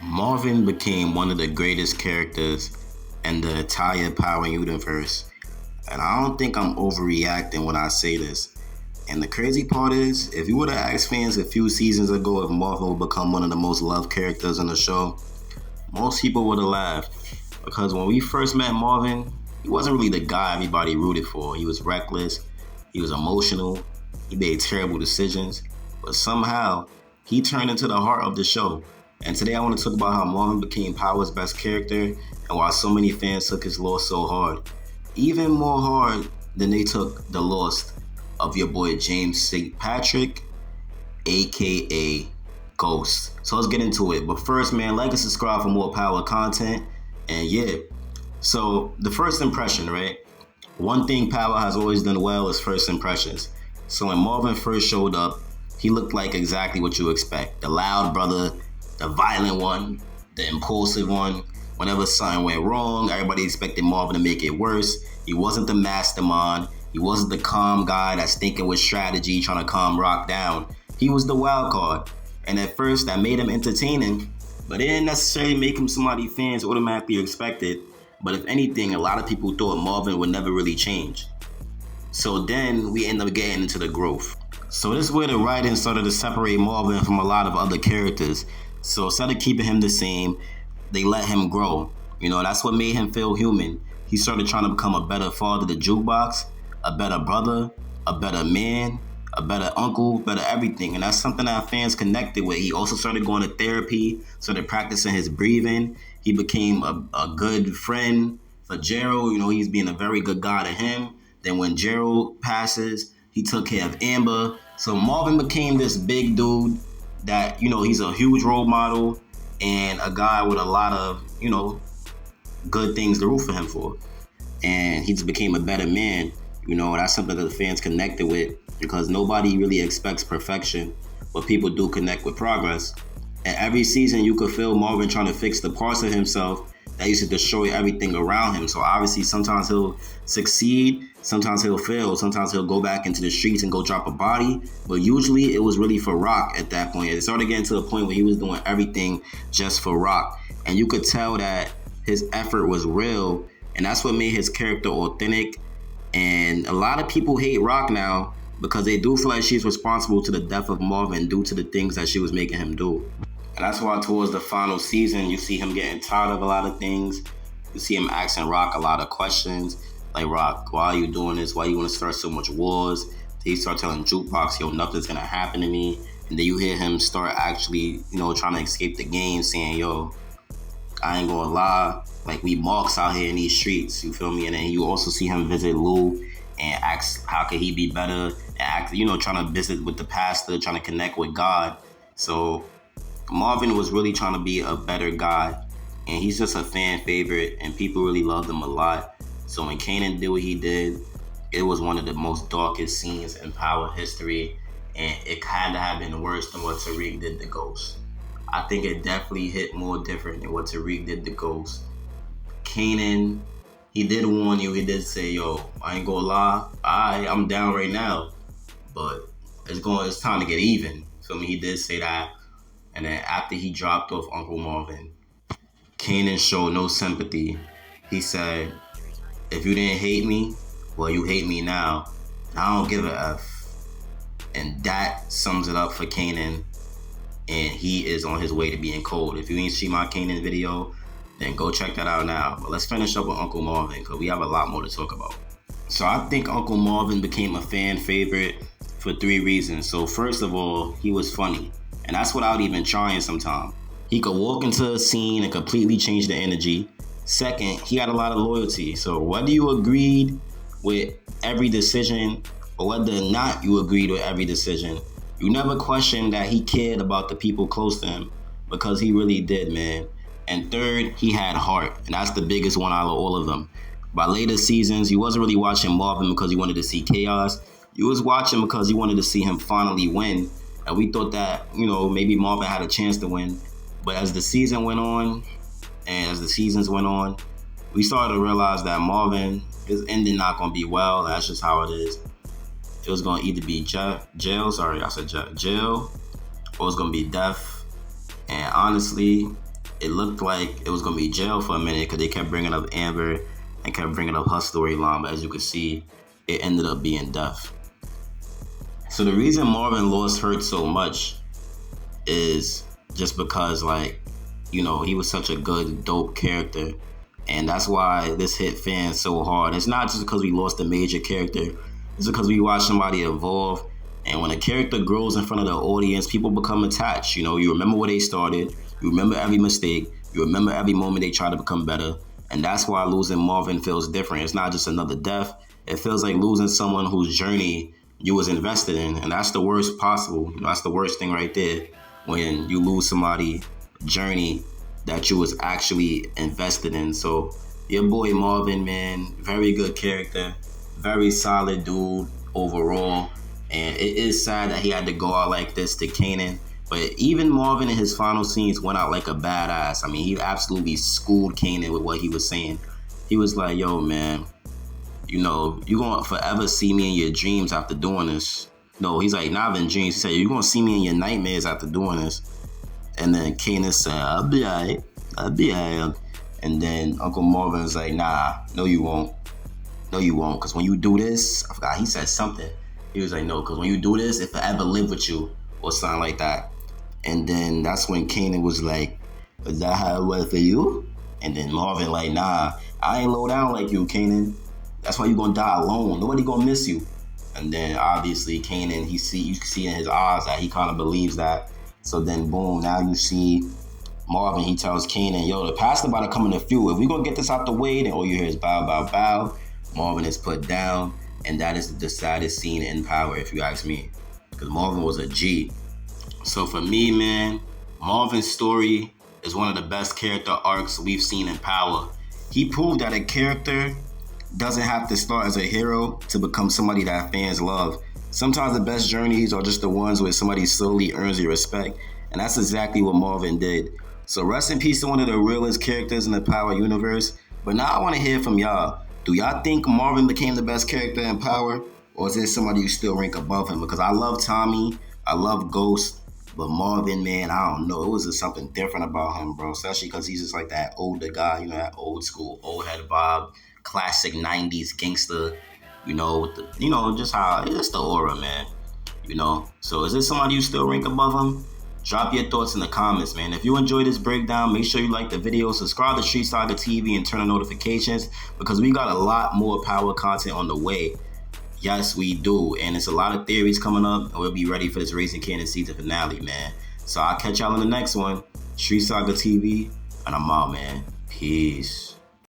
Marvin became one of the greatest characters in the entire Power universe. And I don't think I'm overreacting when I say this. And the crazy part is, if you would have asked fans a few seasons ago if Marvin would become one of the most loved characters in the show, most people would have laughed. Because when we first met Marvin, he wasn't really the guy everybody rooted for. He was reckless, he was emotional, he made terrible decisions. But somehow, he turned into the heart of the show. And today I want to talk about how Marvin became Power's best character and why so many fans took his loss so hard. Even more hard than they took the loss of your boy James St. Patrick, aka Ghost. So let's get into it. But first, man, like and subscribe for more Power content. And yeah, so the first impression, right? One thing Power has always done well is first impressions. So when Marvin first showed up, he looked like exactly what you expect. The loud brother, the violent one, the impulsive one. Whenever something went wrong, everybody expected Marvin to make it worse. He wasn't the mastermind. He wasn't the calm guy that's thinking with strategy, trying to calm Rock down. He was the wild card. And at first, that made him entertaining, but it didn't necessarily make him somebody fans automatically expected. But if anything, a lot of people thought Marvin would never really change. So then we end up getting into the growth. So this is where the writing started to separate Marvin from a lot of other characters. So instead of keeping him the same, they let him grow. That's what made him feel human. He started trying to become a better father to Jukebox, a better brother, a better man, a better uncle, better everything. And that's something that fans connected with. He also started going to therapy, started practicing his breathing. He became a good friend for Gerald. He's being a very good guy to him. Then when Gerald passes, he took care of Amber. So Marvin became this big dude that, he's a huge role model and a guy with a lot of, good things to root for him for. And he just became a better man. That's something that the fans connected with because nobody really expects perfection, but people do connect with progress. And every season you could feel Marvin trying to fix the parts of himself that used to destroy everything around him. So obviously sometimes he'll succeed, sometimes he'll fail, sometimes he'll go back into the streets and go drop a body. But usually it was really for Rock at that point. It started getting to the point where he was doing everything just for Rock. And you could tell that his effort was real, and that's what made his character authentic. And a lot of people hate Rock now because they do feel like she's responsible to the death of Marvin due to the things that she was making him do. And that's why towards the final season, you see him getting tired of a lot of things. You see him asking Rock a lot of questions. Like, Rock, why are you doing this? Why you want to start so much wars? Then he start telling Jukebox, yo, nothing's going to happen to me. And then you hear him start actually, trying to escape the game, saying, yo, I ain't gonna lie, like we marks out here in these streets, you feel me? And then you also see him visit Lou and ask how could he be better and act, trying to visit with the pastor, trying to connect with God. So Marvin was really trying to be a better guy, and he's just a fan favorite and people really loved him a lot. So when Kanan did what he did, it was one of the most darkest scenes in Power history, and it kind of had been worse than what Tariq did to Ghost. I think it definitely hit more different than what Tariq did to Ghost. Kanan, he did warn you. He did say, yo, I ain't gonna lie. I'm down right now. But it's time to get even. Feel me? He did say that. And then after he dropped off Uncle Marvin, Kanan showed no sympathy. He said, if you didn't hate me, well, you hate me now. I don't give a F. And that sums it up for Kanan. And he is on his way to being cold. If you ain't see my Kanan video, then go check that out now. But let's finish up with Uncle Marvin because we have a lot more to talk about. So I think Uncle Marvin became a fan favorite for 3 reasons. So first of all, he was funny. And that's without even trying sometimes. He could walk into a scene and completely change the energy. Second, he had a lot of loyalty. So whether you agreed with every decision or whether or not you agreed with every decision, you never questioned that he cared about the people close to him because he really did, man. And third, he had heart, and that's the biggest one out of all of them. By later seasons, you wasn't really watching Marvin because you wanted to see chaos. You was watching because you wanted to see him finally win. And we thought that, maybe Marvin had a chance to win. But as the season went on, and as the seasons went on, we started to realize that Marvin, his ending not going to be well. That's just how it is. It was going to either be jail, or it was going to be death. And honestly, it looked like it was gonna be jail for a minute because they kept bringing up Amber and kept bringing up her storyline. But as you can see, it ended up being death. So the reason Marvin lost hurt so much is just because, like, you know, he was such a good, dope character. And that's why this hit fans so hard. It's not just because we lost a major character. It's because we watched somebody evolve. And when a character grows in front of the audience, people become attached. You know, you remember where they started. You remember every mistake. You remember every moment they try to become better. And that's why losing Marvin feels different. It's not just another death. It feels like losing someone whose journey you was invested in. And that's the worst possible. You know, that's the worst thing right there. When you lose somebody's journey that you was actually invested in. So your boy Marvin, man, very good character, very solid dude overall. And it is sad that he had to go out like this to Kanan. But even Marvin in his final scenes went out like a badass. I mean, he absolutely schooled Kanan with what he was saying. He was like, yo, man, you know, you're going to forever see me in your dreams after doing this. No, he's like, not in dreams. He said, you're going to see me in your nightmares after doing this. And then Kanan said, I'll be all right. I'll be all right. And then Uncle Marvin's like, nah, no, you won't. No, you won't. Because when you do this, I forgot, he said something. He was like, no, because when you do this, it forever live with you or something like that. And then that's when Kanan was like, is that how it was for you? And then Marvin like, nah, I ain't low down like you, Kanan. That's why you going to die alone. Nobody going to miss you. And then obviously Kanan, you can see in his eyes that he kind of believes that. So then boom, now you see Marvin, he tells Kanan, yo, the pastor about to come in the few. If we gonna get this out the way, then all you hear is bow, bow, bow. Marvin is put down, and that is the saddest scene in Power, if you ask me. Because Marvin was a G. So for me, man, Marvin's story is one of the best character arcs we've seen in Power. He proved that a character doesn't have to start as a hero to become somebody that fans love. Sometimes the best journeys are just the ones where somebody slowly earns your respect. And that's exactly what Marvin did. So rest in peace to one of the realest characters in the Power universe. But now I want to hear from y'all. Do y'all think Marvin became the best character in Power? Or is there somebody you still rank above him? Because I love Tommy. I love Ghost. But Marvin, man, I don't know. It was just something different about him, bro. Especially because he's just like that older guy, you know, that old school, old head vibe, classic 90s gangster, you know, with the, you know, just how, it's the aura, man. You know, so is this somebody you still rank above him? Drop your thoughts in the comments, man. If you enjoyed this breakdown, make sure you like the video, subscribe to StreetSaga TV, and turn on notifications because we got a lot more Power content on the way. Yes, we do. And it's a lot of theories coming up, and we'll be ready for this Raising Kanan season finale, man. So I'll catch y'all in the next one. StreetSaga TV, and I'm out, man. Peace.